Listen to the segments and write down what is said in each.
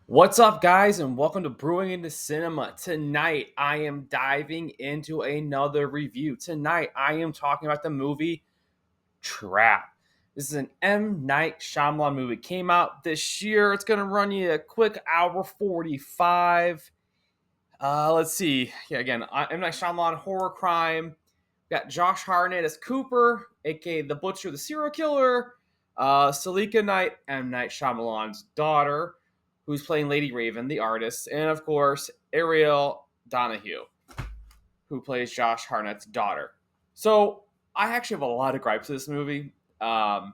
What's up, guys, and welcome to Brewing into Cinema. Tonight, I am diving into another review. Tonight, I am talking about the movie Trap. This is an M. Night Shyamalan movie. Came out this year. It's going to run you a quick hour 45. Let's see. Yeah, again, M. Night Shyamalan, horror crime. Got Josh Hartnett as Cooper, aka the Butcher, the serial killer. Salika Knight, M. Night Shyamalan's daughter, who's playing Lady Raven, the artist, and of course Ariel Donahue, who plays Josh Hartnett's daughter. So I actually have a lot of gripes with this movie. Um,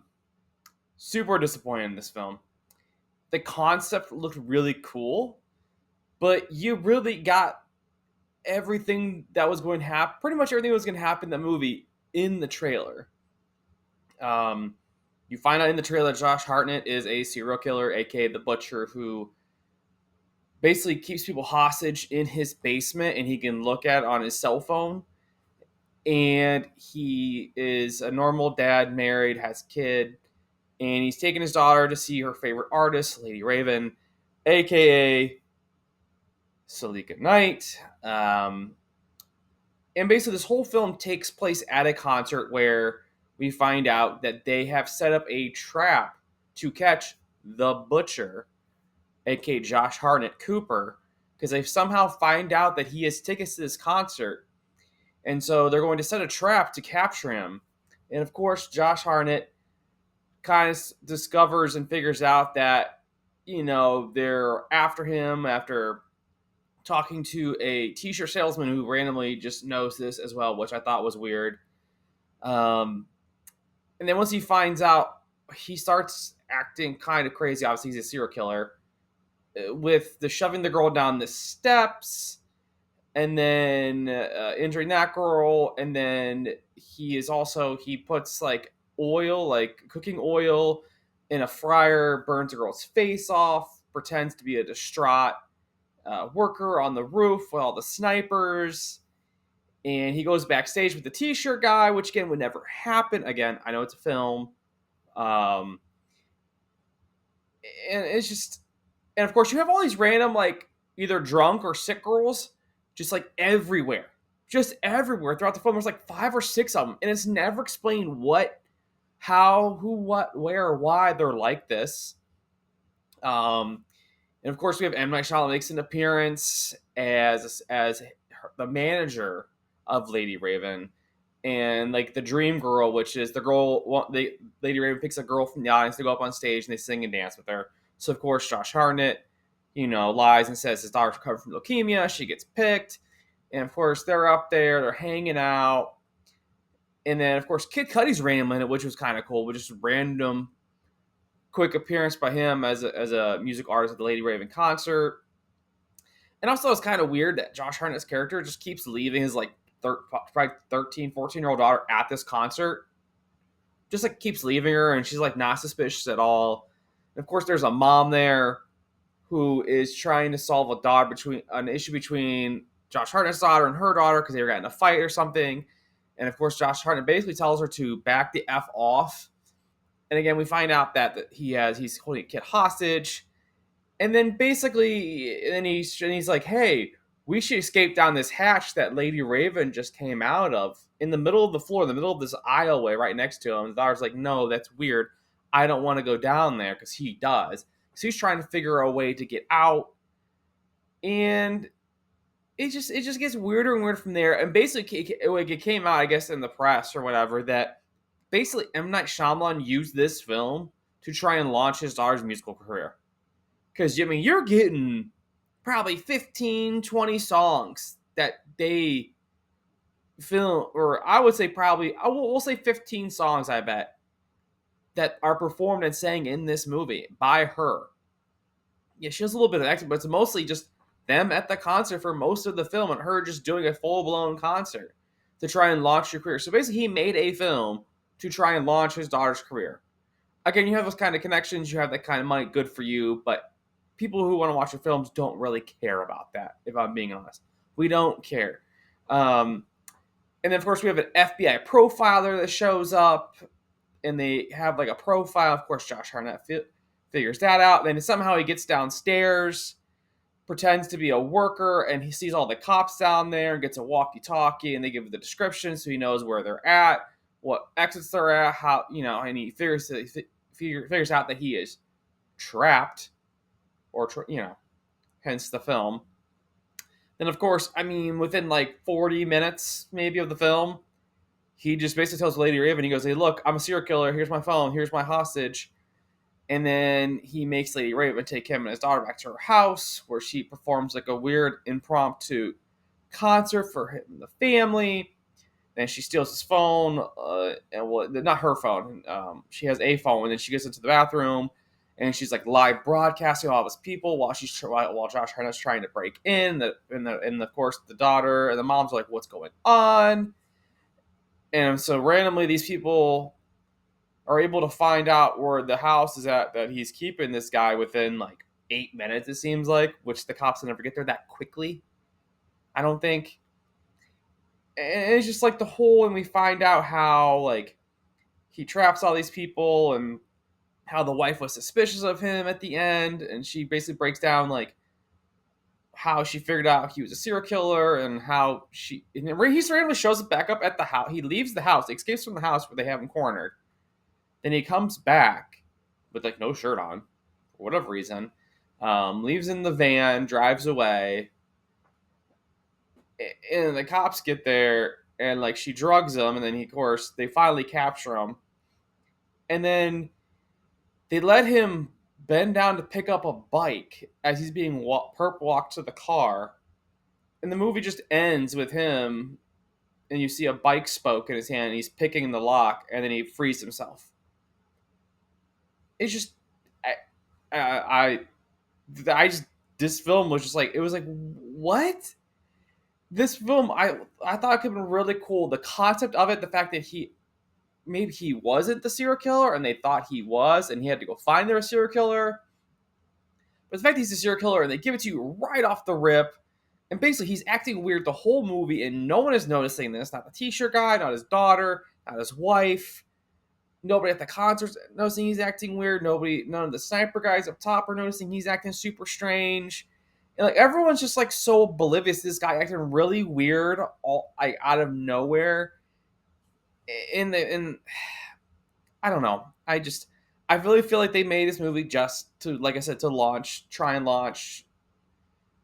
Super disappointed in this film. The concept looked really cool, but you really got everything that was going to happen, pretty much everything that was going to happen in the movie in the trailer. Um, you find out in the trailer that Josh Hartnett is a serial killer, aka the Butcher, who basically keeps people hostage in his basement and he can look at on his cell phone. And he is a normal dad, married, has a kid, and he's taking his daughter to see her favorite artist, Lady Raven, aka Salika Knight. And basically, this whole film takes place at a concert where we find out that they have set up a trap to catch the Butcher, aka Josh Hartnett Cooper, because they somehow find out that he has tickets to this concert. And so they're going to set a trap to capture him. And of course, Josh Hartnett kind of discovers and figures out that, they're after him after talking to a t-shirt salesman who randomly just knows this as well, which I thought was weird. Um, and then once he finds out, he starts acting kind of crazy. Obviously, he's a serial killer with the shoving the girl down the steps and then injuring that girl. And then he puts like oil, like cooking oil in a fryer, burns a girl's face off, pretends to be a distraught worker on the roof with all the snipers. And he goes backstage with the t-shirt guy, which again would never happen. Again, I know it's a film. Um, and it's just, and of course you have all these random, like, either drunk or sick girls just like everywhere throughout the film. There's like five or six of them, and it's never explained what, how, who, what, where, why they're like this. And of course we have M. Night Shyamalan makes an appearance as the manager of Lady Raven, and like the dream girl, which is the girl. Lady Raven picks a girl from the audience to go up on stage and they sing and dance with her. So of course Josh Hartnett, lies and says his daughter's recovered from leukemia. She gets picked, and of course they're up there, they're hanging out, and then of course Kid Cudi's random in it, which was kind of cool, but just random quick appearance by him as a music artist at the Lady Raven concert. And also it's kind of weird that Josh Hartnett's character just keeps leaving his like probably 13, 14-year-old daughter at this concert. Just like keeps leaving her, and she's like not suspicious at all. And of course there's a mom there who is trying to solve an issue between Josh Hartnett's daughter and her daughter because they were getting in a fight or something. And of course Josh Hartnett basically tells her to back the F off. And again, we find out that he's holding a kid hostage. And then basically, he's like, "Hey, we should escape down this hatch that Lady Raven just came out of in the middle of the floor, in the middle of this aisleway right next to him." And the daughter's like, "No, that's weird. I don't want to go down there," because he does. So he's trying to figure a way to get out, and it just gets weirder and weirder from there. And basically, it came out, I guess, in the press or whatever, that basically M. Night Shyamalan used this film to try and launch his daughter's musical career. Because, I mean, you're getting probably 15, 20 songs that they film, or I would say we'll say 15 songs, I bet, that are performed and sang in this movie by her. Yeah, she has a little bit of acting, but it's mostly just them at the concert for most of the film and her just doing a full-blown concert to try and launch her career. So basically, he made a film to try and launch his daughter's career. Again, you have those kind of connections, you have that kind of money, good for you, but people who want to watch the films don't really care about that, if I'm being honest. We don't care. And then, of course, we have an FBI profiler that shows up, and they have like a profile. Of course, Josh Hartnett figures that out. Then somehow he gets downstairs, pretends to be a worker, and he sees all the cops down there and gets a walkie-talkie, and they give the description so he knows where they're at, what exits they're at, how, and he figures out that he is trapped, or hence the film. Then, of course, within like 40 minutes maybe of the film, he just basically tells Lady Raven, he goes, "Hey, look, I'm a serial killer. Here's my phone. Here's my hostage." And then he makes Lady Raven take him and his daughter back to her house, where she performs like a weird impromptu concert for him and the family. Then she steals his phone, not her phone. She has a phone, and then she gets into the bathroom, and she's like live broadcasting all of his people while Josh Hartnett's trying to break in. And of course the daughter and the mom's are like, "What's going on?" And so randomly these people are able to find out where the house is at that he's keeping this guy within like 8 minutes, it seems like, which the cops will never get there that quickly, I don't think. And it's just like and we find out how like he traps all these people, and how the wife was suspicious of him at the end, and she basically breaks down like how she figured out he was a serial killer, and how he randomly shows back up at the house. He leaves the house, escapes from the house where they have him cornered. Then he comes back with like no shirt on for whatever reason, leaves in the van, drives away, and the cops get there, and like she drugs him, and then of course they finally capture him, and then they let him bend down to pick up a bike as he's being perp walked to the car, and the movie just ends with him, and you see a bike spoke in his hand, and he's picking the lock, and then he frees himself. It's just, I just, this film was just like, it was like, what? This film, I thought it could have been really cool. The concept of it, the fact that maybe he wasn't the serial killer and they thought he was, and he had to go find their serial killer. But the fact that he's a serial killer and they give it to you right off the rip, and basically he's acting weird the whole movie, and no one is noticing this. Not the t-shirt guy, not his daughter, not his wife. Nobody at the concerts noticing he's acting weird. None of the sniper guys up top are noticing he's acting super strange. And like everyone's just like so oblivious to this guy acting really weird, all like out of nowhere. In I don't know. I really feel like they made this movie just to, like I said, to try and launch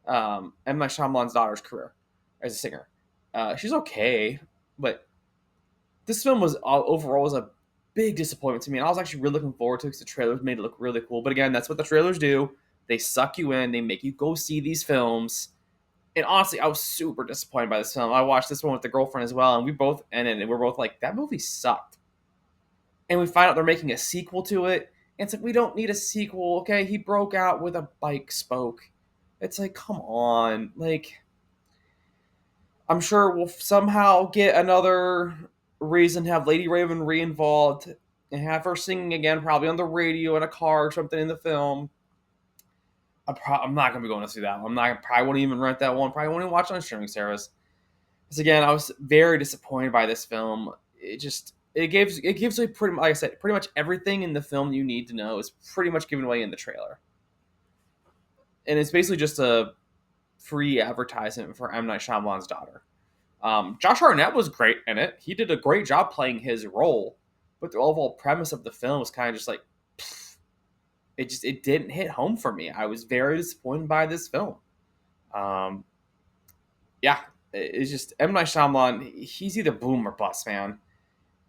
M. Night Shyamalan's daughter's career as a singer. She's okay, but this film was overall was a big disappointment to me, and I was actually really looking forward to it because the trailers made it look really cool. But again, that's what the trailers do. They suck you in. They make you go see these films. And honestly, I was super disappointed by this film. I watched this one with the girlfriend as well, and we're both like, that movie sucked. And we find out they're making a sequel to it. And it's like, we don't need a sequel, okay? He broke out with a bike spoke. It's like, come on. Like, I'm sure we'll somehow get another reason to have Lady Raven re-involved and have her singing again, probably on the radio in a car or something in the film. I'm not going to be going to see that one. Probably won't even rent that one. Probably won't even watch it on streaming service. Because again, I was very disappointed by this film. It gives you pretty much, like I said, pretty much everything in the film you need to know is pretty much given away in the trailer. And it's basically just a free advertisement for M. Night Shyamalan's daughter. Josh Hartnett was great in it. He did a great job playing his role, but the overall premise of the film was kind of just like, it didn't hit home for me. I was very disappointed by this film. Yeah, it's just M. Night Shyamalan. He's either boom or bust, man.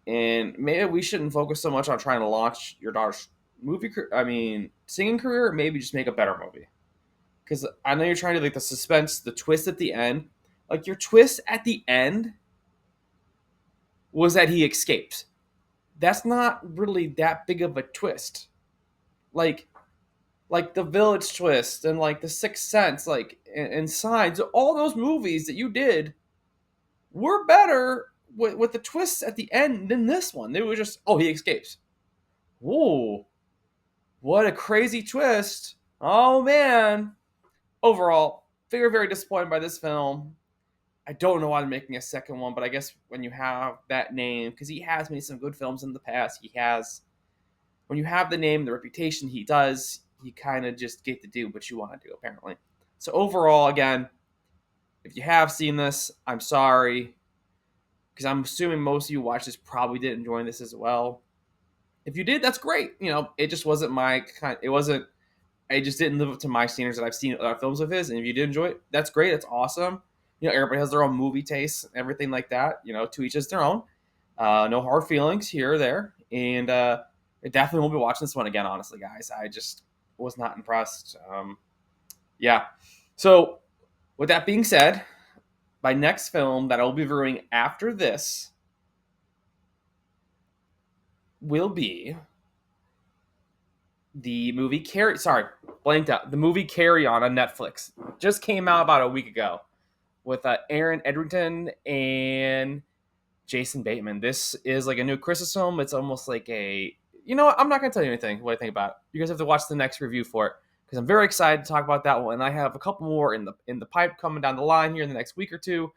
And maybe we shouldn't focus so much on trying to launch your daughter's singing career. Maybe just make a better movie. Because I know you're trying to like the suspense, the twist at the end. Like your twist at the end was that he escapes. That's not really that big of a twist. Like the Village twist and like the Sixth Sense, like and Signs, all those movies that you did were better with the twists at the end than this one. They were just, oh, he escapes. Whoa, what a crazy twist. Oh man. Overall, very disappointed by this film. I don't know why they're making a second one, but I guess when you have that name, because he has made some good films in the past, he has. when you have the name, the reputation he does, you kind of just get to do what you want to do, apparently. So overall, again, if you have seen this, I'm sorry, because I'm assuming most of you watched this probably did enjoy this as well. If you did, that's great. It just wasn't my kind. It wasn't. It just didn't live up to my standards that I've seen other films of his. And if you did enjoy it, that's great. That's awesome. Everybody has their own movie tastes, everything like that. To each is their own. No hard feelings here or there. And I definitely won't be watching this one again, honestly, guys. I just was not impressed. Yeah. So, with that being said, my next film that I will be reviewing after this will be the movie Carry. Sorry, blanked out. The movie Carry On Netflix just came out about a week ago with Aaron Edrington and Jason Bateman. This is like a new Christmas film. It's almost like a. I'm not going to tell you anything what I think about it. You guys have to watch the next review for it because I'm very excited to talk about that one. And I have a couple more in the pipe coming down the line here in the next week or two.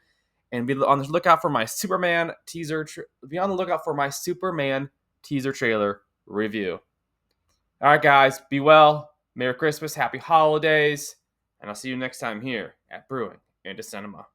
And be on the lookout for my Superman teaser. Be on the lookout for my Superman teaser trailer review. All right, guys, be well. Merry Christmas, Happy Holidays, and I'll see you next time here at Brewing into Cinema.